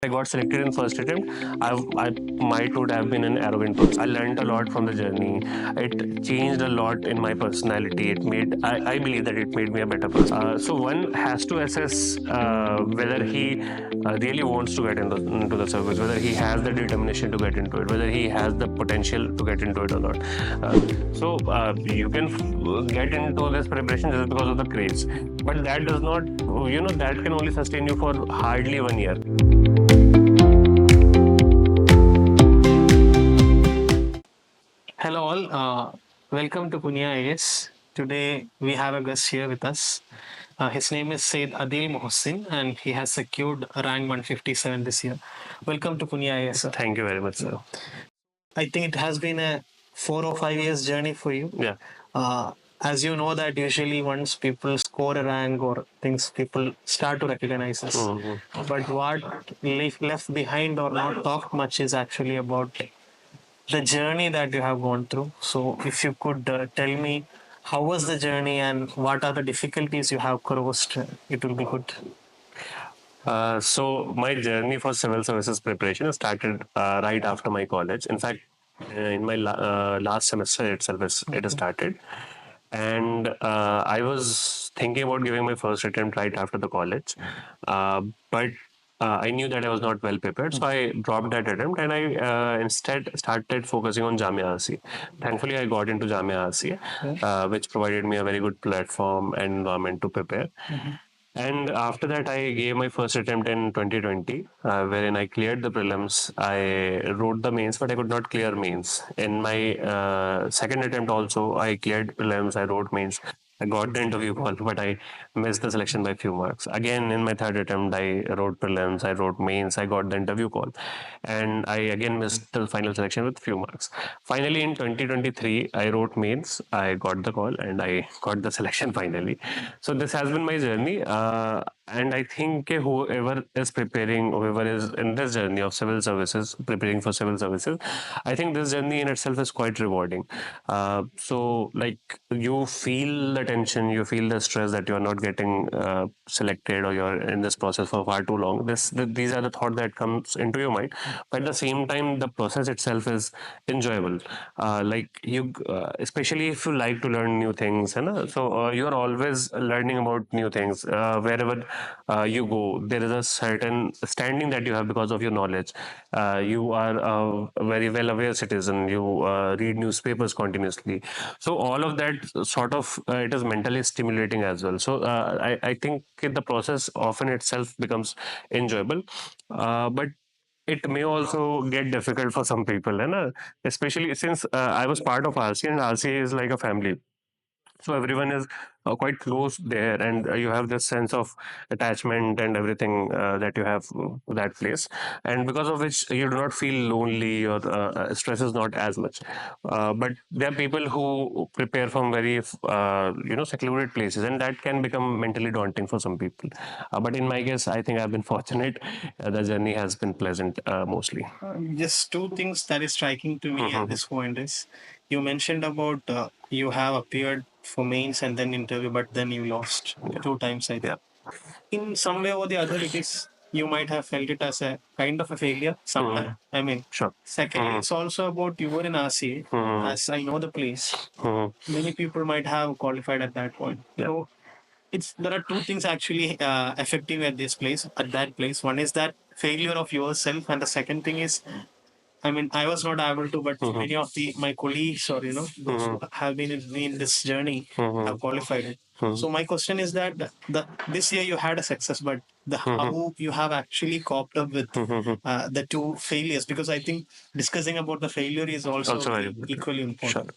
I got selected in first attempt, I might would have been an arrogant person. I learned a lot from the journey. It changed a lot in my personality. I believe that it made me a better person. So one has to assess whether he really wants to get into the service, whether he has the determination to get into it, whether he has the potential to get into it or not. You can get into this preparation just because of the craze, but that does not, that can only sustain you for hardly 1 year. Hello all, welcome to Kuniya IS. Today we have a guest here with us. His name is Syeed Adeel Mohsin and he has secured rank 157 this year. Welcome to Kuniya IS, sir. Thank you very much, sir. I think it has been a 4 or 5 years journey for you. Yeah. As you know that usually once people score a rank or things, people start to recognize us. But what left behind or not talked much is actually about the journey that you have gone through. So, if you could tell me how was the journey and what are the difficulties you have crossed, it will be good. So my journey for civil services preparation started right after my college. In fact, in my last semester itself, it started, and I was thinking about giving my first attempt right after the college, but I knew that I was not well prepared, so I dropped that attempt and I instead started focusing on Jamia RC. Thankfully, I got into Jamia RC, which provided me a very good platform and environment to prepare. And after that, I gave my first attempt in 2020, wherein I cleared the prelims. I wrote the mains, but I could not clear mains. In my second attempt, also, I cleared prelims, I wrote mains. I got the interview call, but I missed the selection by few marks. Again, in my third attempt, I wrote prelims, I wrote mains, I got the interview call, and I again missed the final selection with few marks. Finally, in 2023, I wrote mains, I got the call, and I got the selection finally. So this has been my journey, and I think whoever is preparing, whoever is in this journey of civil services, preparing for civil services, I think this journey in itself is quite rewarding. Like you feel the tension, you feel the stress that you are not getting selected, or you're in this process for far too long. These are the thought that comes into your mind, but at the same time, the process itself is enjoyable. Especially if you like to learn new things, you are always learning about new things. Wherever you go, there is a certain standing that you have because of your knowledge. You are a very well aware citizen. You read newspapers continuously, so all of that sort of it is mentally stimulating as well. So I think the process often itself becomes enjoyable, but it may also get difficult for some people, especially since I was part of RC, and RC is like a family, so everyone is quite close there, and you have this sense of attachment and everything that you have to that place, and because of which you do not feel lonely, or stress is not as much. But there are people who prepare from very secluded places, and that can become mentally daunting for some people. But in my case, I think I've been fortunate. The journey has been pleasant, mostly. Just two things that is striking to me at this point is you mentioned about you have appeared for mains and then interview, but then you lost two times, I think. Yeah. In some way or the other, it is you might have felt it as a kind of a failure sometime. I mean, Sure. secondly, it's also about you were in RCA. As I know the place, many people might have qualified at that point. Yeah. So it's there are two things actually effective at this place at that place. One is that failure of yourself, and the second thing is I mean, I was not able to, but many of the my colleagues or those who have been in this journey have qualified it. So my question is that this year you had a success, but the how you have actually coped up with the two failures, because I think discussing about the failure is also Very important. equally important.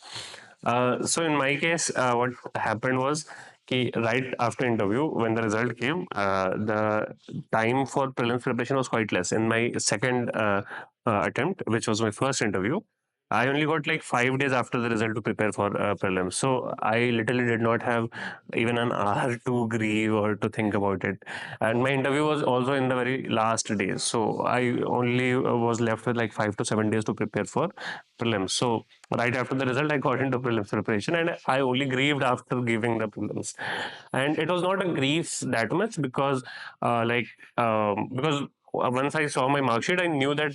Sure. So in my case, what happened was, right after interview, when the result came, the time for prelims preparation was quite less. In my second attempt, which was my first interview, I only got like 5 days after the result to prepare for prelims. So I literally did not have even an hour to grieve or to think about it. And my interview was also in the very last days. So I only was left with like 5 to 7 days to prepare for prelims. So right after the result, I got into prelims preparation, and I only grieved after giving the prelims. And it was not a grief that much because, because once I saw my mark sheet, I knew that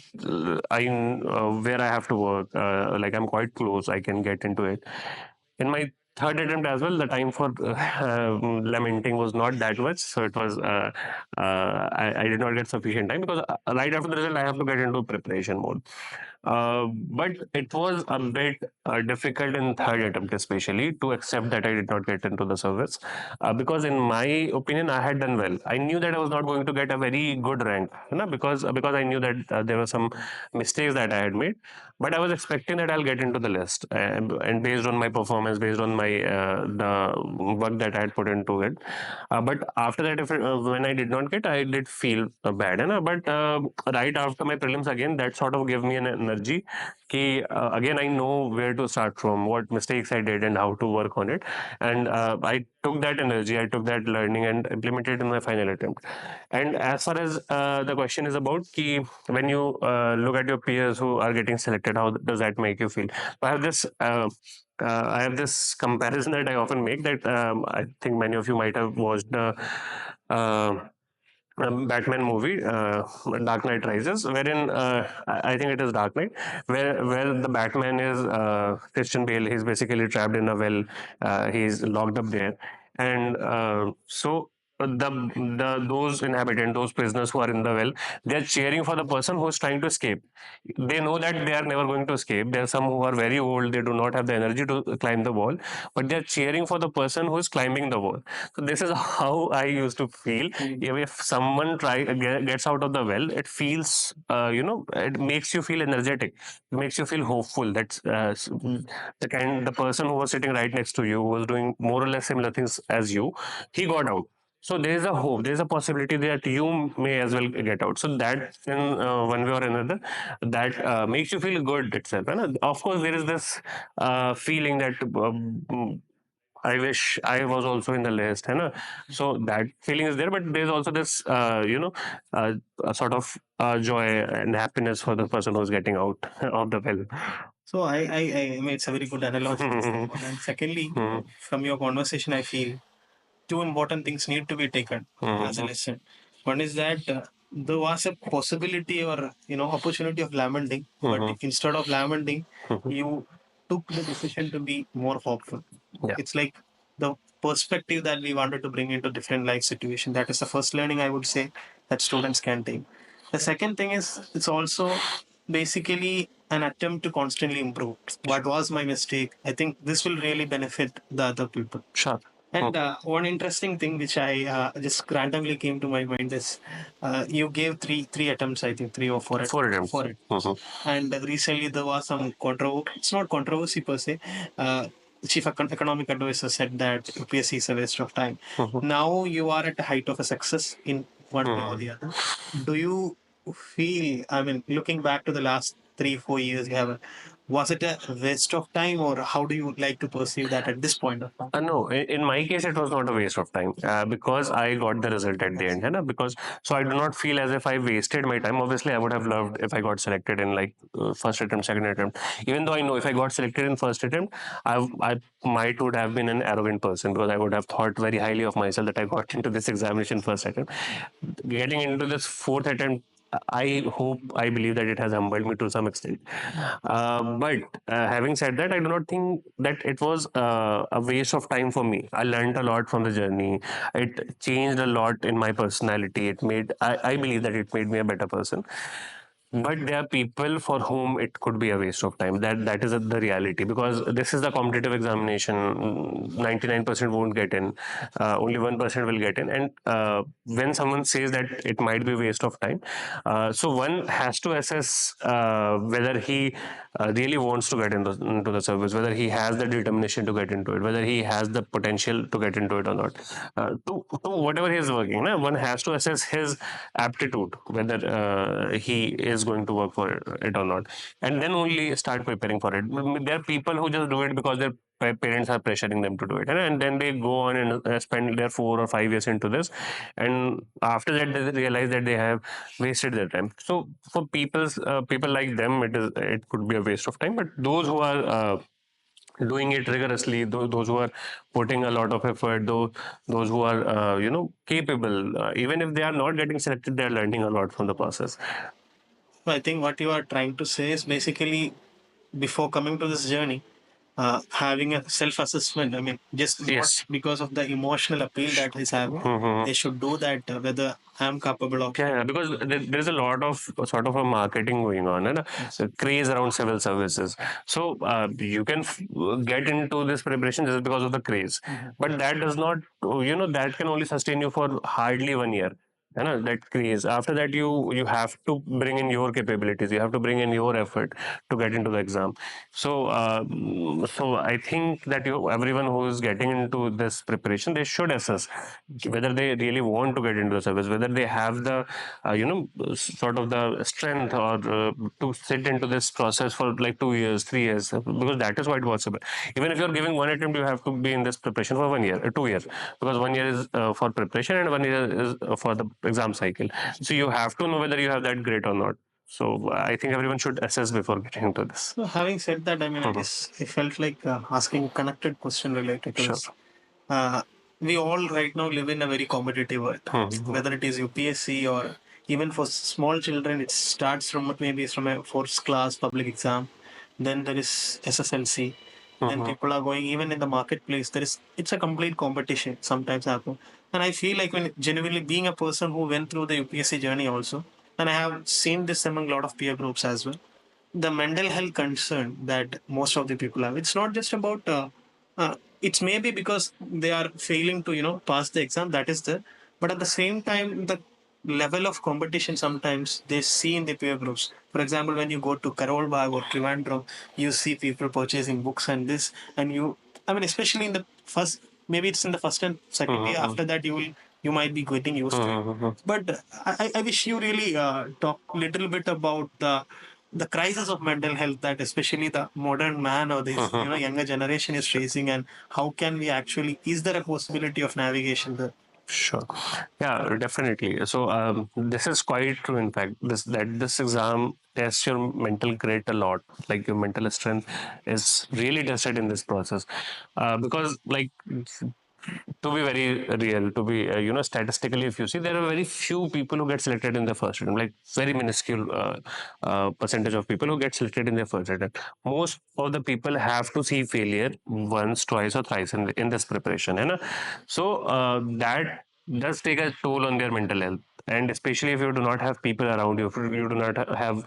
where I have to work. Like I'm quite close. I can get into it. In my third attempt as well, the time for lamenting was not that much, so it was I did not get sufficient time because right after the result I have to get into preparation mode. But it was a bit difficult in third attempt, especially to accept that I did not get into the service, because in my opinion I had done well. I knew that I was not going to get a very good rank, because I knew that there were some mistakes that I had made, but I was expecting that I'll get into the list, and based on my performance, based on my the work that I had put into it. But after that, when I did not get, I did feel bad, but right after my prelims again, that sort of gave me an energy. Again, I know where to start from, what mistakes I did, and how to work on it. And I took that energy, I took that learning, and implemented it in my final attempt. And as far as the question is about when you look at your peers who are getting selected, how does that make you feel? So I have this comparison that I often make, that I think many of you might have watched the uh, Batman movie, Dark Knight Rises, wherein I think it is Dark Knight, where the Batman is Christian Bale. He's basically trapped in a well. He's locked up there, and the those inhabitants, those prisoners who are in the well, they're cheering for the person who is trying to escape. They know that they are never going to escape. There are some who are very old; they do not have the energy to climb the wall, but they're cheering for the person who is climbing the wall. So this is how I used to feel. If someone gets out of the well, it feels it makes you feel energetic. It makes you feel hopeful. That's the person who was sitting right next to you, who was doing more or less similar things as you, he got out. So there is a hope, there is a possibility that you may as well get out. So that in one way or another, that makes you feel good itself. And of course, there is this feeling that I wish I was also in the list, है ना? So that feeling is there, but there's also this, a sort of joy and happiness for the person who's getting out of the well. So I mean, it's a very good analogy. And secondly, from your conversation, I feel two important things need to be taken as a lesson. One is that there was a possibility or opportunity of lamenting, but instead of lamenting, you took the decision to be more hopeful. Yeah. It's like the perspective that we wanted to bring into different life situation. That is the first learning I would say that students can take. The second thing is it's also basically an attempt to constantly improve. What was my mistake? I think this will really benefit the other people. Sure. And one interesting thing which I just randomly came to my mind is you gave three attempts, I think 3 or 4 Four attempts. for it. And recently there was some controversy. It's not controversy per se. Chief economic advisor said that UPSC is a waste of time. Now you are at the height of a success in one way or the other. Do you feel? I mean, looking back to the last 3 4 years, you have. Was it a waste of time, or how do you like to perceive that at this point of time? No, in my case, it was not a waste of time because I got the result at the end. है ना? Because so I do not feel as if I wasted my time. Obviously, I would have loved if I got selected in like first attempt, second attempt. Even though I know if I got selected in first attempt, I might would have been an arrogant person because I would have thought very highly of myself that I got into this examination first attempt. Getting into this fourth attempt, I hope, I believe that it has humbled me to some extent. But having said that, I do not think that it was a waste of time for me. I learned a lot from the journey. It changed a lot in my personality. I believe that it made me a better person. But there are people for whom it could be a waste of time. That is the reality, because this is the competitive examination. 99% won't get in. Only 1% will get in. And when someone says that it might be a waste of time, so one has to assess whether he really wants to get into the service, whether he has the determination to get into it, whether he has the potential to get into it or not. To whatever he is working, na, one has to assess his aptitude, whether he is going to work for it or not, and then only start preparing for it. There are people who just do it because their parents are pressuring them to do it, and then they go on and spend their 4 or 5 years into this, and after that they realize that they have wasted their time. So for people like them, it could be a waste of time. But those who are doing it rigorously, those who are putting a lot of effort, those who are capable, even if they are not getting selected, they are learning a lot from the process. So I think what you are trying to say is basically before coming to this journey, having a self-assessment. I mean, just not Yes. because of the emotional appeal that is having, Mhm. they should do that whether I'm capable of. Yeah, because there's a lot of sort of a marketing going on, and Yes. a craze around civil services. So you can get into this preparation just because of the craze, but that does not, that can only sustain you for hardly 1 year. That craze. After that, you have to bring in your capabilities. You have to bring in your effort to get into the exam. So I think that everyone who is getting into this preparation, they should assess whether they really want to get into the service, whether they have the sort of the strength or to sit into this process for like 2 years, 3 years, because that is quite possible. Even if you're giving one attempt, you have to be in this preparation for 1 year, 2 years, because 1 year is for preparation and 1 year is for the exam cycle. So you have to know whether you have that grit or not. So I think everyone should assess before getting into this. So having said that, I mean, I Mhm. just I felt like asking a connected question related to Sure. this. We all right now live in a very competitive world, Mhm. whether it is UPSC or even for small children, it starts from maybe from a first class public exam, then there is SSLC, then Mhm. people are going even in the marketplace. There is it's a complete competition sometimes happen, and I feel like when genuinely being a person who went through the UPSC journey also, and I have seen this among a lot of peer groups as well, the mental health concern that most of the people have. It's not just about. It's maybe because they are failing to pass the exam. That is there, but at the same time, the level of competition sometimes they see in the peer groups. For example, when you go to Karol Bagh or Trivandrum, you see people purchasing books and this, and you. I mean, especially in the first, maybe it's in the first and second year. Mhm. After that, you might be getting used to it. Mhm. But I wish you really talk little bit about the crisis of mental health that especially the modern man or this Mhm. younger generation is facing, and how can we actually, is there a possibility of navigation there? Sure. Yeah, definitely. So this is quite true. In fact, this exam tests your mental grit a lot. Like your mental strength is really tested in this process, because like to be very real, to be statistically, if you see, there are very few people who get selected in the first attempt. Like very minuscule percentage of people who get selected in their first attempt. Most of the people have to see failure once, twice, or thrice in this preparation. So that does take a toll on their mental health, and especially if you do not have people around you, if you do not have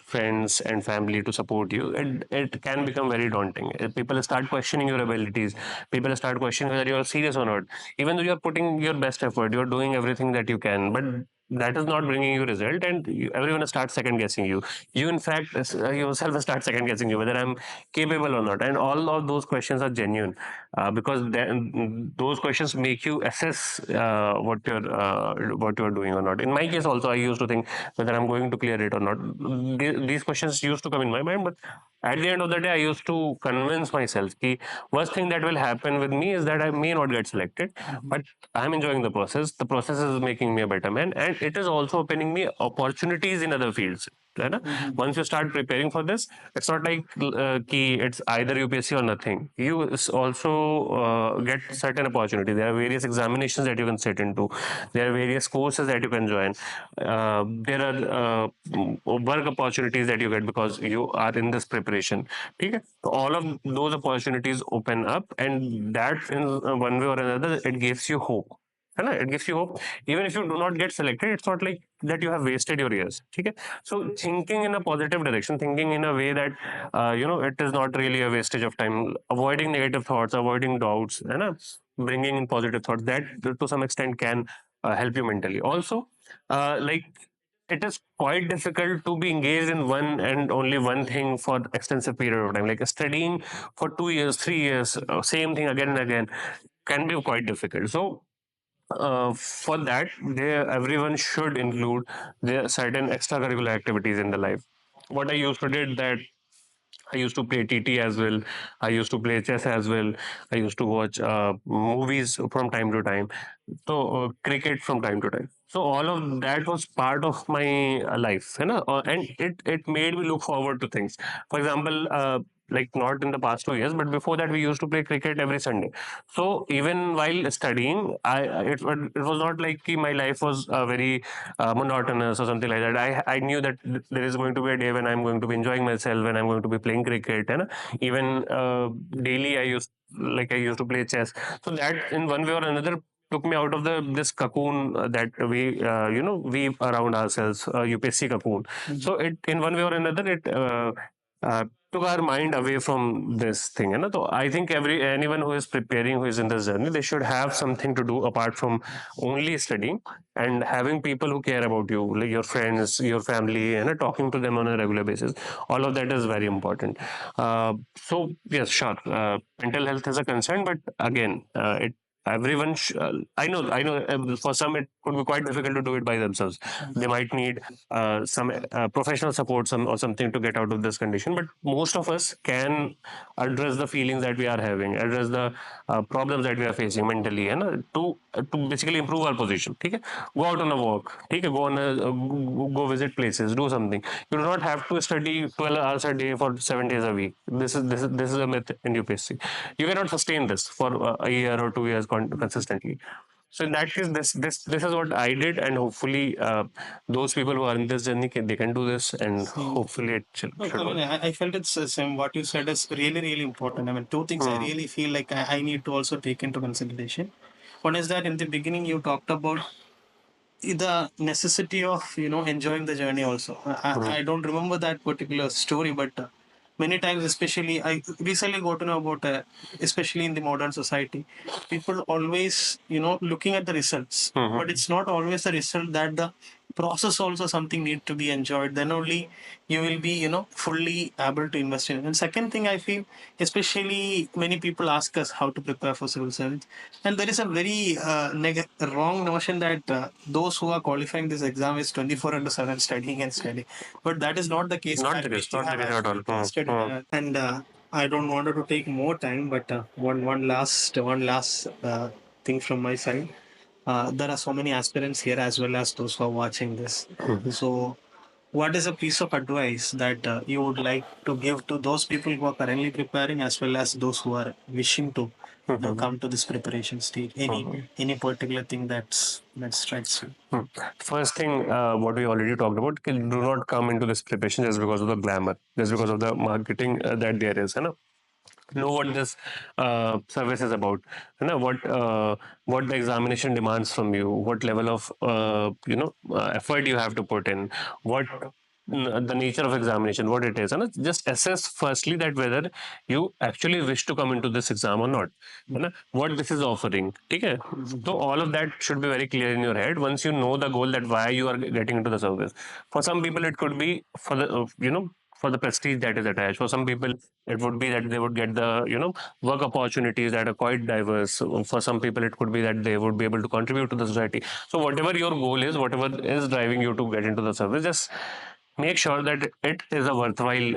friends and family to support you, it can become very daunting. People start questioning your abilities, people start questioning whether you're serious or not, even though you're putting your best effort, you're doing everything that you can, but that is not bringing you result, and everyone starts second guessing you. You in fact yourself start second guessing you whether I'm capable or not, and all of those questions are genuine, because those questions make you assess what you're doing or not. In my case also, I used to think whether I'm going to clear it or not. These questions used to come in my mind, but at the end of the day, I used to convince myself the worst thing that will happen with me is that I may not get selected, but I'm enjoying the process. The process is making me a better man, and it is also opening me opportunities in other fields. है ना? Once you start preparing for this, it's not like it's either UPSC or nothing. You also get certain opportunities. There are various examinations that you can sit into. There are various courses that you can join. There are work opportunities that you get because you are in this preparation. Okay? So all of those opportunities open up, and that in one way or another, it gives you hope. है ना? It gives you hope. Even if you do not get selected, it's not like that you have wasted your years. Okay? So thinking in a positive direction, thinking in a way that it is not really a wastage of time, avoiding negative thoughts, avoiding doubts, bringing in positive thoughts, that to some extent can help you mentally. Also, like it is quite difficult to be engaged in one and only one thing for extensive period of time. Like studying for 2 years, 3 years, same thing again and again can be quite difficult. So for that, everyone should include their certain extracurricular activities in the life. What I used to did that I used to play TT as well. I used to play chess as well. I used to watch movies from time to time. So cricket from time to time. So all of that was part of my life, and it made me look forward to things. For example, like not in the past 2 years, but before that we used to play cricket every Sunday. So even while studying, it was not like ki my life was very monotonous or something like that. I knew that there is going to be a day when I'm going to be enjoying myself, when I'm going to be playing cricket, and even daily I used to play chess. So that in one way or another took me out of the this cocoon that we weave around ourselves, UPSC cocoon. So it, in one way or another, it uh, took our mind away from this thing. So I think anyone who is preparing, who is in this journey, they should have something to do apart from only studying, and having people who care about you, like your friends, your family, and talking to them on a regular basis. All of that is very important. So yes, sure, mental health is a concern, but again, it everyone I know for some it could be quite difficult to do it by themselves. They might need some professional support, or something, to get out of this condition, but most of us can address the feelings that we are having, address the problems that we are facing mentally, and to basically improve our position. Okay, go out on a walk. Okay, go visit places, do something. You do not have to study 12 hours a day for 7 days a week. This is a myth in UPSC. You cannot sustain this for a year or 2 years consistently. So in that case, this is what I did, and hopefully those people who are in this journey they can do this, and hopefully it should I mean, work. I felt it's the same. What you said is really, really important. I mean, two things I really feel like I need to also take into consideration. One is that in the beginning you talked about the necessity of enjoying the journey also. I don't remember that particular story, but many times, especially I recently got to know about especially in the modern society, people always looking at the results, but it's not always the result, that the process also something need to be enjoyed, then only you will be fully able to invest in it. And second thing I feel, especially many people ask us how to prepare for civil service, and there is a very wrong notion that those who are qualifying this exam is 24 into 7 studying and studying, but that is not the case. Not the At case. least you Not the have case at actually all. tested and I don't want to take more time, but one last thing from my side. There are so many aspirants here as well as those who are watching this. So, what is a piece of advice that you would like to give to those people who are currently preparing as well as those who are wishing to come to this preparation stage? Any particular thing that strikes you? First thing, what we already talked about, do not come into this preparation just because of the glamour, just because of the marketing that there is. Know what this service is about, what the examination demands from you, what level of effort you have to put in, what the nature of examination, what it is, and just assess firstly that whether you actually wish to come into this exam or not, what this is offering. Okay, so all of that should be very clear in your head once you know the goal, that why you are getting into the service. For some people, it could be for the for the prestige that is attached. For some people, it would be that they would get the work opportunities that are quite diverse. So for some people, it could be that they would be able to contribute to the society. So whatever your goal is, whatever is driving you to get into the service, just make sure that it is a worthwhile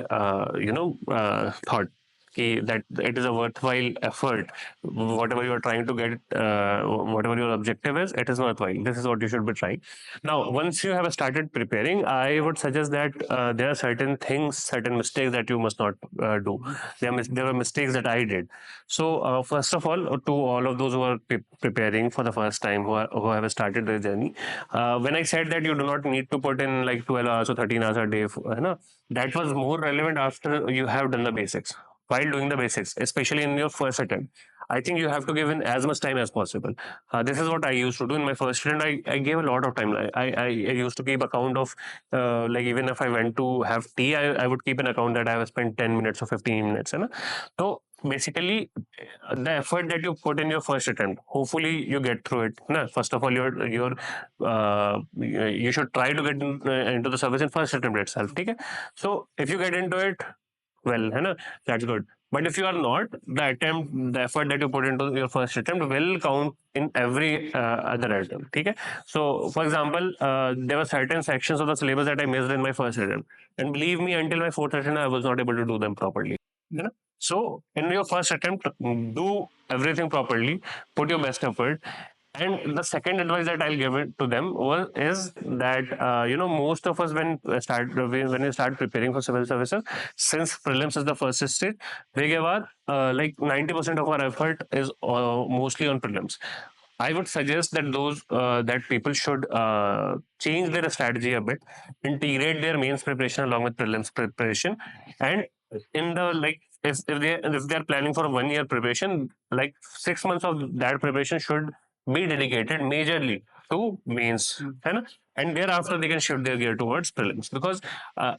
thought, that it is a worthwhile effort. Whatever you are trying to get, whatever your objective is, it is worthwhile. This is what you should be trying. Now, once you have started preparing, I would suggest that there are certain things, certain mistakes that you must not do. There were mistakes that I did. So first of all, to all of those who are preparing for the first time, who have started their journey, when I said that you do not need to put in like 12 hours or 13 hours a day, that was more relevant after you have done the basics. While doing the basics, especially in your first attempt, I think you have to give in as much time as possible. This is what I used to do in my first attempt. I gave a lot of time. I used to keep account of like, even if I went to have tea, I would keep an account that I have spent 10 minutes or 15 minutes. So basically, the effort that you put in your first attempt, hopefully you get through it. Na? First of all, you should try to get into the service in first attempt itself. Okay? So if you get into it, well, that's good. But if you are not, the effort that you put into your first attempt will count in every other attempt. Okay? So, for example, there were certain sections of the syllabus that I missed in my first attempt, and believe me, until my fourth attempt, I was not able to do them properly. So, in your first attempt, do everything properly, put your best effort, And the second advice that I'll give it to them is that most of us when we start preparing for civil services, since prelims is the first stage, we give our like 90% of our effort is mostly on prelims. I would suggest that those that people should change their strategy a bit, integrate their mains preparation along with prelims preparation, and in the like if they are planning for a 1 year preparation, like 6 months of that preparation should be dedicated majorly to mains, है ना? And thereafter they can shift their gear towards prelims, because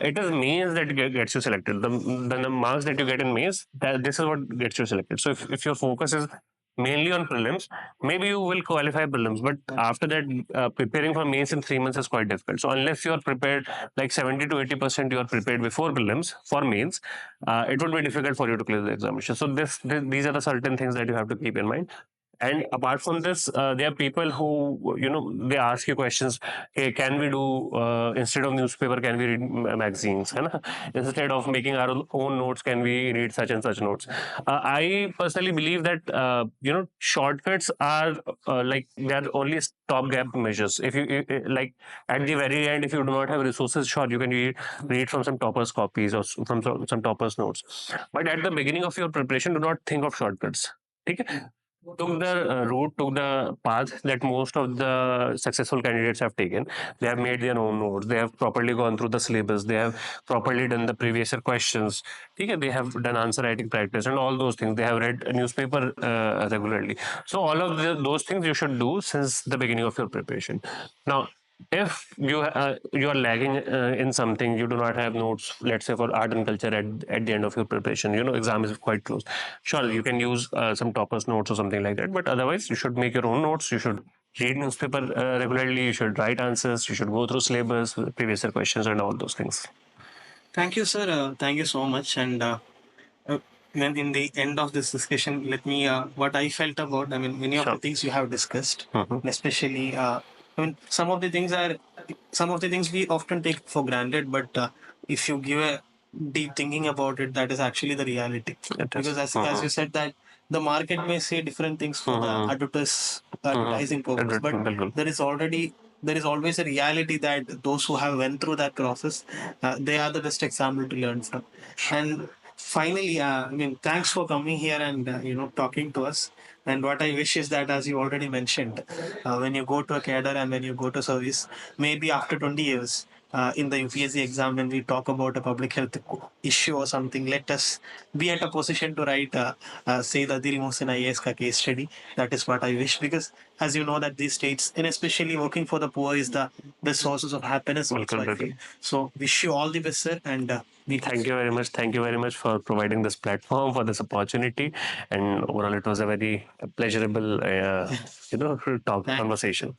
it is mains that gets you selected. The marks that you get in mains, this is what gets you selected. So if your focus is mainly on prelims, maybe you will qualify prelims. But after that, preparing for mains in 3 months is quite difficult. So unless you are prepared, like 70 to 80%, you are prepared before prelims for mains, it would be difficult for you to clear the examination. So these are the certain things that you have to keep in mind. And apart from this, there are people who, they ask you questions. Hey, can we do instead of newspaper? Can we read magazines? है ना? Instead of making our own notes, can we read such and such notes? I personally believe that shortcuts are like they are only stopgap measures. If like at the very end, if you do not have resources, sure you can read from some toppers copies or from some toppers notes. But at the beginning of your preparation, do not think of shortcuts. ठीक है? Took the route, took the path that most of the successful candidates have taken. They have made their own notes. They have properly gone through the syllabus. They have properly done the previous year questions. Okay? They have done answer writing practice and all those things. They have read a newspaper regularly. So all of those things you should do since the beginning of your preparation. Now, if you are lagging in something, you do not have notes, let's say for art and culture at the end of your preparation, exam is quite close, sure you can use some toppers notes or something like that, but otherwise you should make your own notes. You should read newspaper regularly. You should write answers. You should go through syllabus, previous year questions, and all those things. Thank you, sir. Thank you so much. And uh, then in the end of this discussion, let me what I felt about. I mean, many of the Sure. things you have discussed, Mhm. and especially I mean, some of the things we often take for granted, but if you give a deep thinking about it, that is actually the reality. It is. Because as you said that the market may say different things for the advertising purpose, but बिल्कुल. there is already there is always a reality that those who have went through that process, they are the best example to learn from. And finally, I mean, thanks for coming here and talking to us. And what I wish is that, as you already mentioned, when you go to a cadre and when you go to service, maybe after 20 years, in the UPSC exam, when we talk about a public health issue or something, let us be at a position to write Syeed Adeel Mohsin IAS ka case study. That is what I wish, because as you know that these states, and especially working for the poor, is the best sources of happiness also, I feel. So wish you all the best, sir, and Thank you very much. Thank you very much for providing this platform, for this opportunity, and overall, it was a very pleasurable, talk Thank conversation.